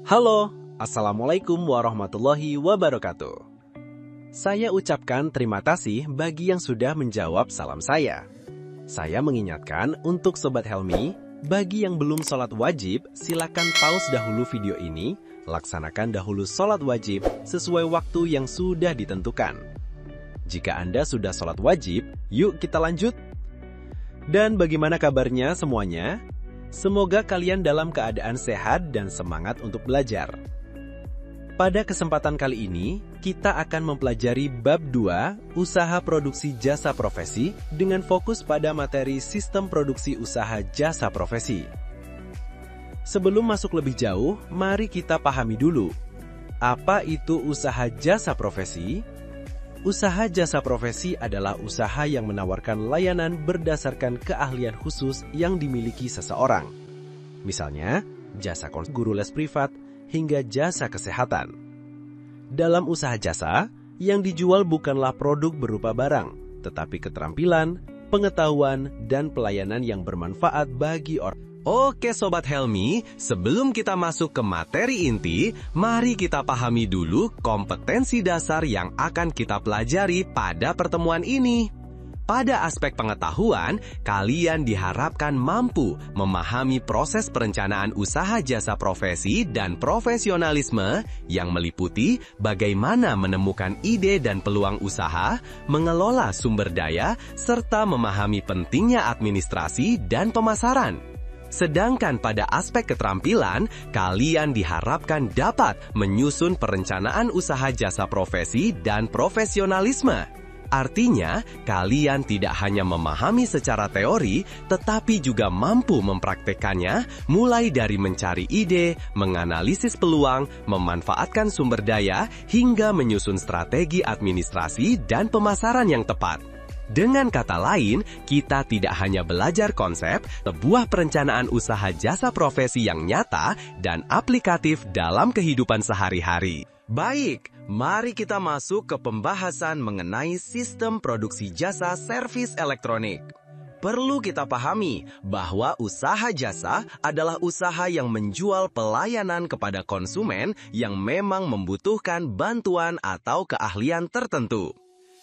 Halo, Assalamualaikum warahmatullahi wabarakatuh. Saya ucapkan terima kasih bagi yang sudah menjawab salam saya. Saya mengingatkan untuk Sobat Helmi, bagi yang belum sholat wajib, silakan pause dahulu video ini, laksanakan dahulu sholat wajib sesuai waktu yang sudah ditentukan. Jika Anda sudah sholat wajib, yuk kita lanjut. Dan bagaimana kabarnya semuanya? Semoga kalian dalam keadaan sehat dan semangat untuk belajar. Pada kesempatan kali ini, kita akan mempelajari bab 2, usaha produksi jasa profesi, dengan fokus pada materi sistem produksi usaha jasa profesi. Sebelum masuk lebih jauh, mari kita pahami dulu. Apa itu usaha jasa profesi? Usaha jasa profesi adalah usaha yang menawarkan layanan berdasarkan keahlian khusus yang dimiliki seseorang. Misalnya, jasa guru les privat hingga jasa kesehatan. Dalam usaha jasa, yang dijual bukanlah produk berupa barang, tetapi keterampilan, pengetahuan, dan pelayanan yang bermanfaat bagi orang. Oke Sobat Helmi, sebelum kita masuk ke materi inti, mari kita pahami dulu kompetensi dasar yang akan kita pelajari pada pertemuan ini. Pada aspek pengetahuan, kalian diharapkan mampu memahami proses perencanaan usaha jasa profesi dan profesionalisme yang meliputi bagaimana menemukan ide dan peluang usaha, mengelola sumber daya, serta memahami pentingnya administrasi dan pemasaran. Sedangkan pada aspek keterampilan, kalian diharapkan dapat menyusun perencanaan usaha jasa profesi dan profesionalisme. Artinya, kalian tidak hanya memahami secara teori, tetapi juga mampu mempraktekkannya, mulai dari mencari ide, menganalisis peluang, memanfaatkan sumber daya, hingga menyusun strategi administrasi dan pemasaran yang tepat. Dengan kata lain, kita tidak hanya belajar konsep, sebuah perencanaan usaha jasa profesi yang nyata dan aplikatif dalam kehidupan sehari-hari. Baik, mari kita masuk ke pembahasan mengenai sistem produksi jasa servis elektronik. Perlu kita pahami bahwa usaha jasa adalah usaha yang menjual pelayanan kepada konsumen yang memang membutuhkan bantuan atau keahlian tertentu.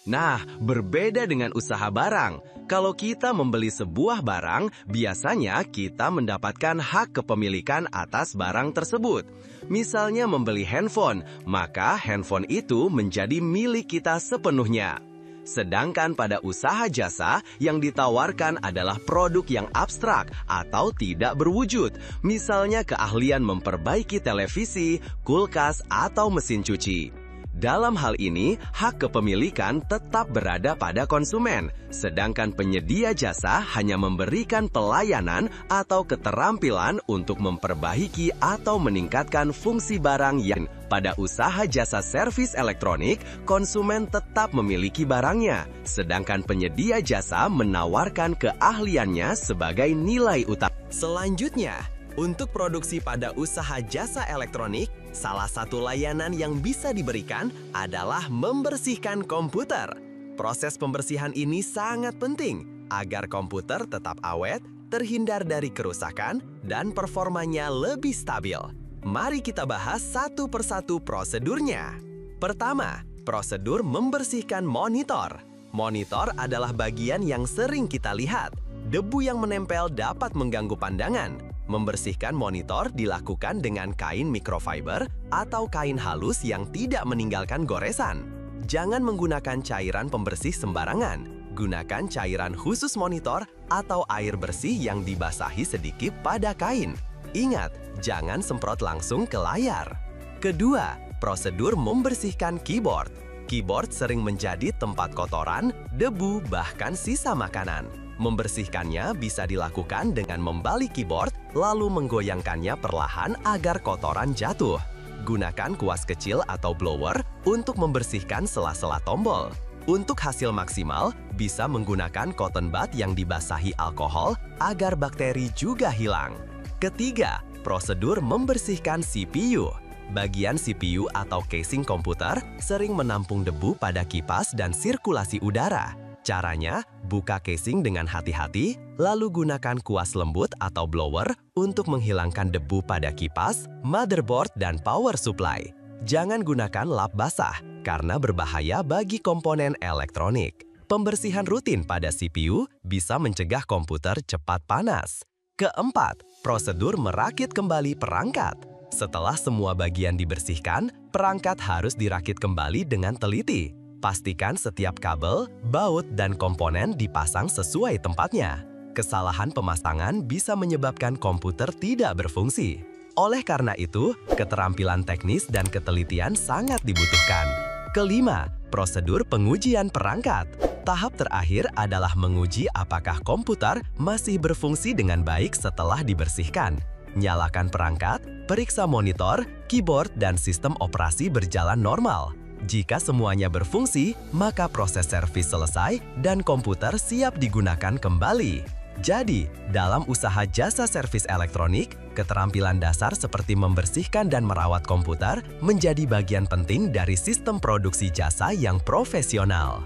Nah, berbeda dengan usaha barang. Kalau kita membeli sebuah barang, biasanya kita mendapatkan hak kepemilikan atas barang tersebut. Misalnya membeli handphone, maka handphone itu menjadi milik kita sepenuhnya. Sedangkan pada usaha jasa, yang ditawarkan adalah produk yang abstrak atau tidak berwujud. Misalnya keahlian memperbaiki televisi, kulkas, atau mesin cuci. Dalam hal ini, hak kepemilikan tetap berada pada konsumen, sedangkan penyedia jasa hanya memberikan pelayanan atau keterampilan untuk memperbaiki atau meningkatkan fungsi barang yang pada usaha jasa servis elektronik, konsumen tetap memiliki barangnya, sedangkan penyedia jasa menawarkan keahliannya sebagai nilai utama. Selanjutnya, untuk produksi pada usaha jasa elektronik, salah satu layanan yang bisa diberikan adalah membersihkan komputer. Proses pembersihan ini sangat penting agar komputer tetap awet, terhindar dari kerusakan, dan performanya lebih stabil. Mari kita bahas satu persatu prosedurnya. Pertama, prosedur membersihkan monitor. Monitor adalah bagian yang sering kita lihat. Debu yang menempel dapat mengganggu pandangan. Membersihkan monitor dilakukan dengan kain microfiber atau kain halus yang tidak meninggalkan goresan. Jangan menggunakan cairan pembersih sembarangan. Gunakan cairan khusus monitor atau air bersih yang dibasahi sedikit pada kain. Ingat, jangan semprot langsung ke layar. Kedua, prosedur membersihkan keyboard. Keyboard sering menjadi tempat kotoran, debu, bahkan sisa makanan. Membersihkannya bisa dilakukan dengan membalik keyboard, lalu menggoyangkannya perlahan agar kotoran jatuh. Gunakan kuas kecil atau blower untuk membersihkan sela-sela tombol. Untuk hasil maksimal, bisa menggunakan cotton bud yang dibasahi alkohol agar bakteri juga hilang. Ketiga, prosedur membersihkan CPU. Bagian CPU atau casing komputer sering menampung debu pada kipas dan sirkulasi udara. Caranya, buka casing dengan hati-hati, lalu gunakan kuas lembut atau blower untuk menghilangkan debu pada kipas, motherboard, dan power supply. Jangan gunakan lap basah, karena berbahaya bagi komponen elektronik. Pembersihan rutin pada CPU bisa mencegah komputer cepat panas. Keempat, prosedur merakit kembali perangkat. Setelah semua bagian dibersihkan, perangkat harus dirakit kembali dengan teliti. Pastikan setiap kabel, baut, dan komponen dipasang sesuai tempatnya. Kesalahan pemasangan bisa menyebabkan komputer tidak berfungsi. Oleh karena itu, keterampilan teknis dan ketelitian sangat dibutuhkan. Kelima, prosedur pengujian perangkat. Tahap terakhir adalah menguji apakah komputer masih berfungsi dengan baik setelah dibersihkan. Nyalakan perangkat, periksa monitor, keyboard, dan sistem operasi berjalan normal. Jika semuanya berfungsi, maka proses servis selesai dan komputer siap digunakan kembali. Jadi, dalam usaha jasa servis elektronik, keterampilan dasar seperti membersihkan dan merawat komputer menjadi bagian penting dari sistem produksi jasa yang profesional.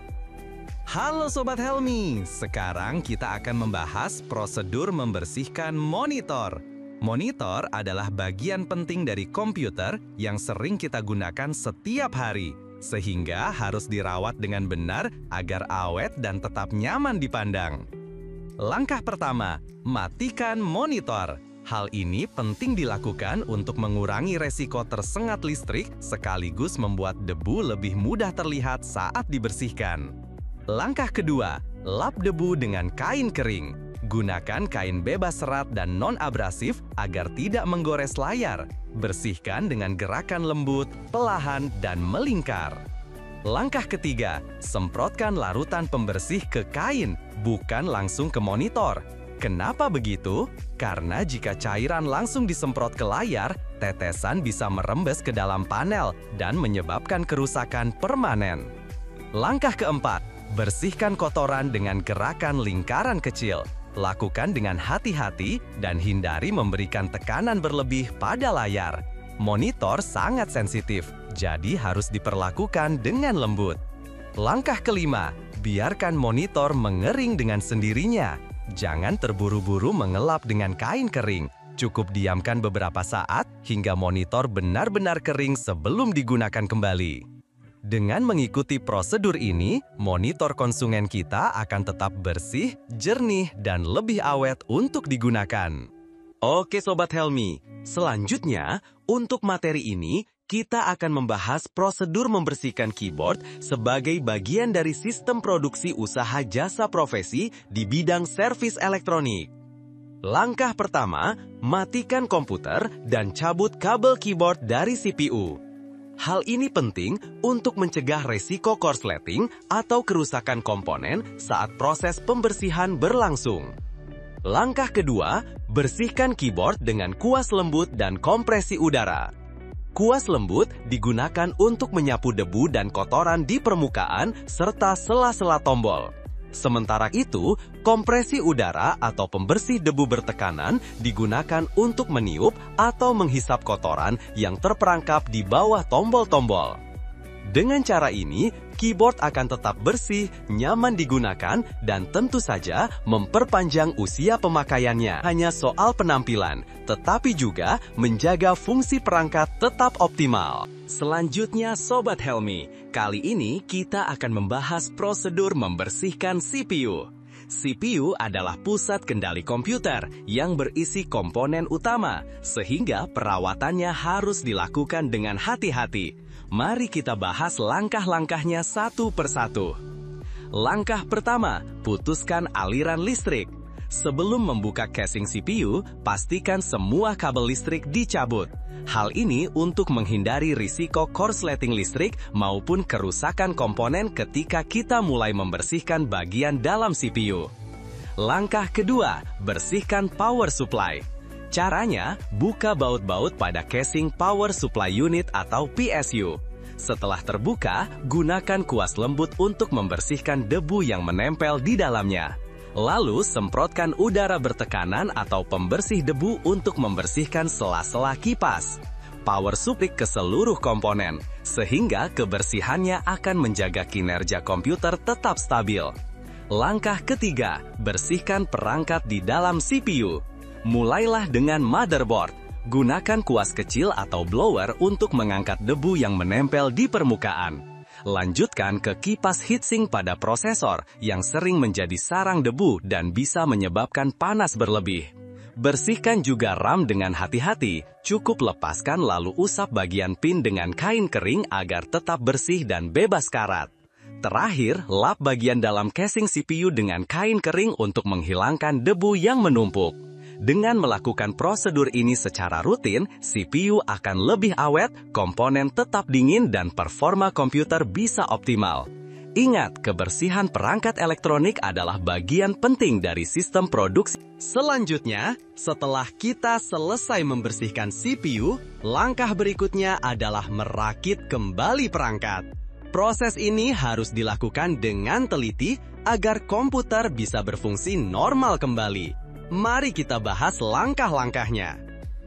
Halo Sobat Helmi, sekarang kita akan membahas prosedur membersihkan monitor. Monitor adalah bagian penting dari komputer yang sering kita gunakan setiap hari, sehingga harus dirawat dengan benar agar awet dan tetap nyaman dipandang. Langkah pertama, matikan monitor. Hal ini penting dilakukan untuk mengurangi resiko tersengat listrik sekaligus membuat debu lebih mudah terlihat saat dibersihkan. Langkah kedua, lap debu dengan kain kering. Gunakan kain bebas serat dan non-abrasif agar tidak menggores layar. Bersihkan dengan gerakan lembut, perlahan, dan melingkar. Langkah ketiga, semprotkan larutan pembersih ke kain, bukan langsung ke monitor. Kenapa begitu? Karena jika cairan langsung disemprot ke layar, tetesan bisa merembes ke dalam panel dan menyebabkan kerusakan permanen. Langkah keempat, bersihkan kotoran dengan gerakan lingkaran kecil. Lakukan dengan hati-hati dan hindari memberikan tekanan berlebih pada layar. Monitor sangat sensitif, jadi harus diperlakukan dengan lembut. Langkah kelima, biarkan monitor mengering dengan sendirinya. Jangan terburu-buru mengelap dengan kain kering. Cukup diamkan beberapa saat hingga monitor benar-benar kering sebelum digunakan kembali. Dengan mengikuti prosedur ini, monitor konsumen kita akan tetap bersih, jernih, dan lebih awet untuk digunakan. Oke Sobat Helmi, selanjutnya untuk materi ini kita akan membahas prosedur membersihkan keyboard sebagai bagian dari sistem produksi usaha jasa profesi di bidang servis elektronik. Langkah pertama, matikan komputer dan cabut kabel keyboard dari CPU. Hal ini penting untuk mencegah resiko korsleting atau kerusakan komponen saat proses pembersihan berlangsung. Langkah kedua, bersihkan keyboard dengan kuas lembut dan kompresi udara. Kuas lembut digunakan untuk menyapu debu dan kotoran di permukaan serta sela-sela tombol. Sementara itu, kompresi udara atau pembersih debu bertekanan digunakan untuk meniup atau menghisap kotoran yang terperangkap di bawah tombol-tombol. Dengan cara ini, keyboard akan tetap bersih, nyaman digunakan, dan tentu saja memperpanjang usia pemakaiannya. Hanya soal penampilan, tetapi juga menjaga fungsi perangkat tetap optimal. Selanjutnya Sobat Helmi, kali ini kita akan membahas prosedur membersihkan CPU. CPU adalah pusat kendali komputer yang berisi komponen utama, sehingga perawatannya harus dilakukan dengan hati-hati. Mari kita bahas langkah-langkahnya satu persatu. Langkah pertama, putuskan aliran listrik. Sebelum membuka casing CPU, pastikan semua kabel listrik dicabut. Hal ini untuk menghindari risiko korsleting listrik maupun kerusakan komponen ketika kita mulai membersihkan bagian dalam CPU. Langkah kedua, bersihkan power supply. Caranya, buka baut-baut pada casing power supply unit atau PSU. Setelah terbuka, gunakan kuas lembut untuk membersihkan debu yang menempel di dalamnya. Lalu, semprotkan udara bertekanan atau pembersih debu untuk membersihkan sela-sela kipas. Power supply ke seluruh komponen, sehingga kebersihannya akan menjaga kinerja komputer tetap stabil. Langkah ketiga, bersihkan perangkat di dalam CPU. Mulailah dengan motherboard. Gunakan kuas kecil atau blower untuk mengangkat debu yang menempel di permukaan. Lanjutkan ke kipas heatsink pada prosesor yang sering menjadi sarang debu dan bisa menyebabkan panas berlebih. Bersihkan juga RAM dengan hati-hati. Cukup lepaskan lalu usap bagian pin dengan kain kering agar tetap bersih dan bebas karat. Terakhir, lap bagian dalam casing CPU dengan kain kering untuk menghilangkan debu yang menumpuk. Dengan melakukan prosedur ini secara rutin, CPU akan lebih awet, komponen tetap dingin, dan performa komputer bisa optimal. Ingat, kebersihan perangkat elektronik adalah bagian penting dari sistem produksi. Selanjutnya, setelah kita selesai membersihkan CPU, langkah berikutnya adalah merakit kembali perangkat. Proses ini harus dilakukan dengan teliti agar komputer bisa berfungsi normal kembali. Mari kita bahas langkah-langkahnya.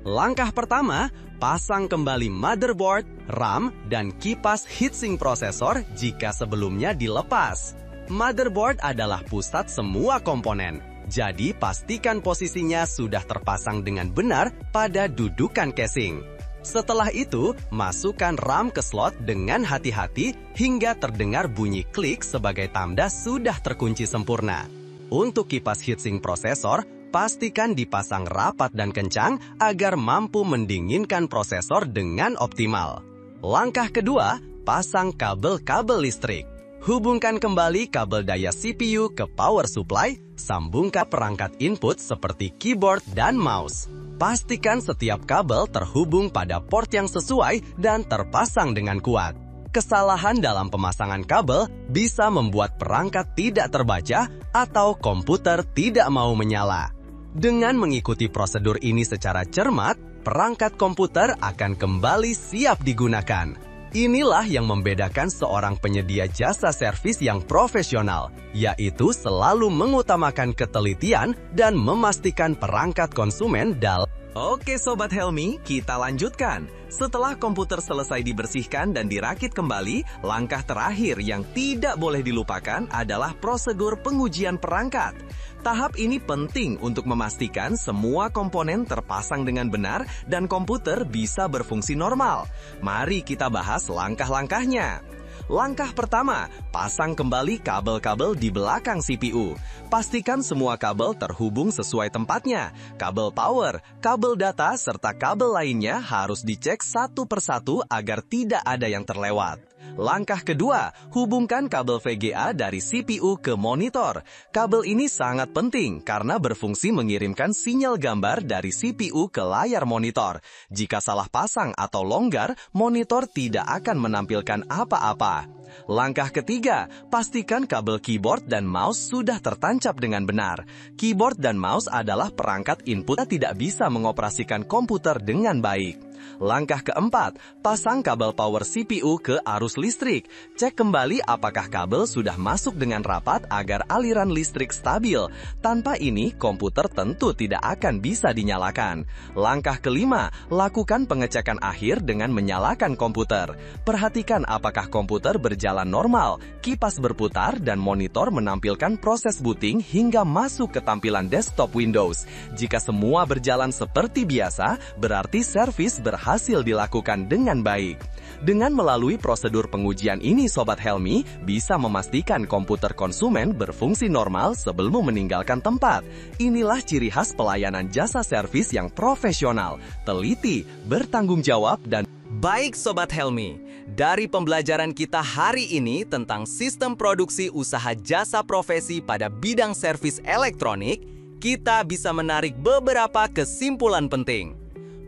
Langkah pertama, pasang kembali motherboard, RAM, dan kipas heatsink prosesor jika sebelumnya dilepas. Motherboard adalah pusat semua komponen, jadi pastikan posisinya sudah terpasang dengan benar pada dudukan casing. Setelah itu, masukkan RAM ke slot dengan hati-hati hingga terdengar bunyi klik sebagai tanda sudah terkunci sempurna. Untuk kipas heatsink prosesor, pastikan dipasang rapat dan kencang agar mampu mendinginkan prosesor dengan optimal. Langkah kedua, pasang kabel-kabel listrik. Hubungkan kembali kabel daya CPU ke power supply, sambungkan perangkat input seperti keyboard dan mouse. Pastikan setiap kabel terhubung pada port yang sesuai dan terpasang dengan kuat. Kesalahan dalam pemasangan kabel bisa membuat perangkat tidak terbaca atau komputer tidak mau menyala. Dengan mengikuti prosedur ini secara cermat, perangkat komputer akan kembali siap digunakan. Inilah yang membedakan seorang penyedia jasa servis yang profesional, yaitu selalu mengutamakan ketelitian dan memastikan perangkat konsumen dalam. Oke Sobat Helmi, kita lanjutkan. Setelah komputer selesai dibersihkan dan dirakit kembali, langkah terakhir yang tidak boleh dilupakan adalah prosedur pengujian perangkat. Tahap ini penting untuk memastikan semua komponen terpasang dengan benar dan komputer bisa berfungsi normal. Mari kita bahas langkah-langkahnya. Langkah pertama, pasang kembali kabel-kabel di belakang CPU. Pastikan semua kabel terhubung sesuai tempatnya. Kabel power, kabel data, serta kabel lainnya harus dicek satu persatu agar tidak ada yang terlewat. Langkah kedua, hubungkan kabel VGA dari CPU ke monitor. Kabel ini sangat penting karena berfungsi mengirimkan sinyal gambar dari CPU ke layar monitor. Jika salah pasang atau longgar, monitor tidak akan menampilkan apa-apa. Langkah ketiga, pastikan kabel keyboard dan mouse sudah tertancap dengan benar. Keyboard dan mouse adalah perangkat input yang tidak bisa mengoperasikan komputer dengan baik. Langkah keempat, pasang kabel power CPU ke arus listrik. Cek kembali apakah kabel sudah masuk dengan rapat agar aliran listrik stabil. Tanpa ini, komputer tentu tidak akan bisa dinyalakan. Langkah kelima, lakukan pengecekan akhir dengan menyalakan komputer. Perhatikan apakah komputer berjalan normal, kipas berputar, dan monitor menampilkan proses booting hingga masuk ke tampilan desktop Windows. Jika semua berjalan seperti biasa, berarti servis berhasil dilakukan dengan baik. Dengan melalui prosedur pengujian ini, Sobat Helmi bisa memastikan komputer konsumen berfungsi normal sebelum meninggalkan tempat. Inilah ciri khas pelayanan jasa servis yang profesional, teliti, bertanggung jawab, dan baik Sobat Helmi. Dari pembelajaran kita hari ini tentang sistem produksi usaha jasa profesi pada bidang servis elektronik, kita bisa menarik beberapa kesimpulan penting.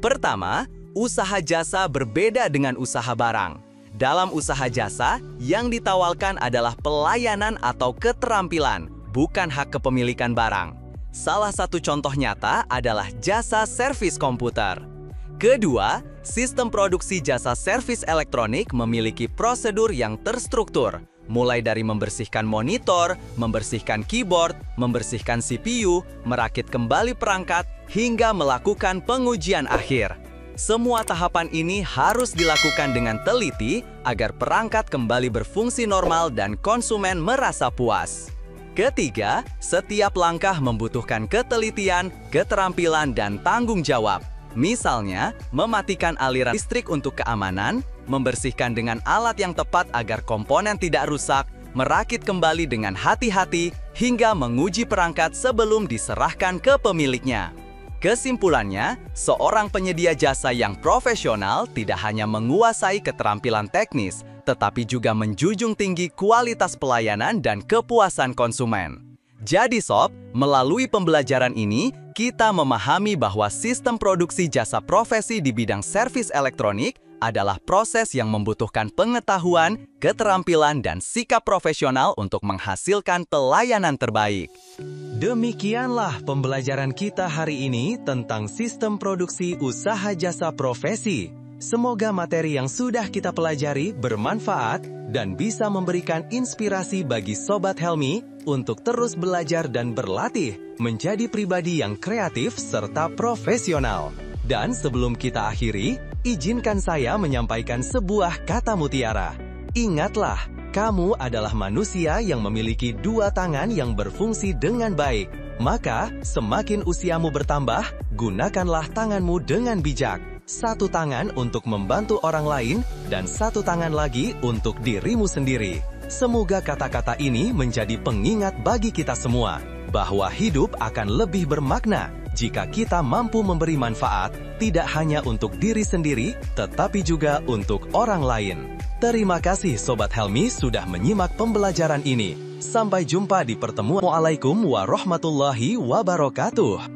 Pertama, usaha jasa berbeda dengan usaha barang. Dalam usaha jasa, yang ditawarkan adalah pelayanan atau keterampilan, bukan hak kepemilikan barang. Salah satu contoh nyata adalah jasa servis komputer. Kedua, sistem produksi jasa servis elektronik memiliki prosedur yang terstruktur, mulai dari membersihkan monitor, membersihkan keyboard, membersihkan CPU, merakit kembali perangkat, hingga melakukan pengujian akhir. Semua tahapan ini harus dilakukan dengan teliti agar perangkat kembali berfungsi normal dan konsumen merasa puas. Ketiga, setiap langkah membutuhkan ketelitian, keterampilan, dan tanggung jawab. Misalnya, mematikan aliran listrik untuk keamanan, membersihkan dengan alat yang tepat agar komponen tidak rusak, merakit kembali dengan hati-hati, hingga menguji perangkat sebelum diserahkan ke pemiliknya. Kesimpulannya, seorang penyedia jasa yang profesional tidak hanya menguasai keterampilan teknis, tetapi juga menjunjung tinggi kualitas pelayanan dan kepuasan konsumen. Jadi sob, melalui pembelajaran ini, kita memahami bahwa sistem produksi jasa profesi di bidang servis elektronik adalah proses yang membutuhkan pengetahuan, keterampilan, dan sikap profesional untuk menghasilkan pelayanan terbaik. Demikianlah pembelajaran kita hari ini tentang sistem produksi usaha jasa profesi. Semoga materi yang sudah kita pelajari bermanfaat dan bisa memberikan inspirasi bagi Sobat Helmi untuk terus belajar dan berlatih menjadi pribadi yang kreatif serta profesional. Dan sebelum kita akhiri, izinkan saya menyampaikan sebuah kata mutiara. Ingatlah, kamu adalah manusia yang memiliki dua tangan yang berfungsi dengan baik. Maka, semakin usiamu bertambah, gunakanlah tanganmu dengan bijak. Satu tangan untuk membantu orang lain, dan satu tangan lagi untuk dirimu sendiri. Semoga kata-kata ini menjadi pengingat bagi kita semua, bahwa hidup akan lebih bermakna jika kita mampu memberi manfaat, tidak hanya untuk diri sendiri, tetapi juga untuk orang lain. Terima kasih Sobat Helmi sudah menyimak pembelajaran ini. Sampai jumpa di pertemuan. Waalaikumsalam warahmatullahi wabarakatuh.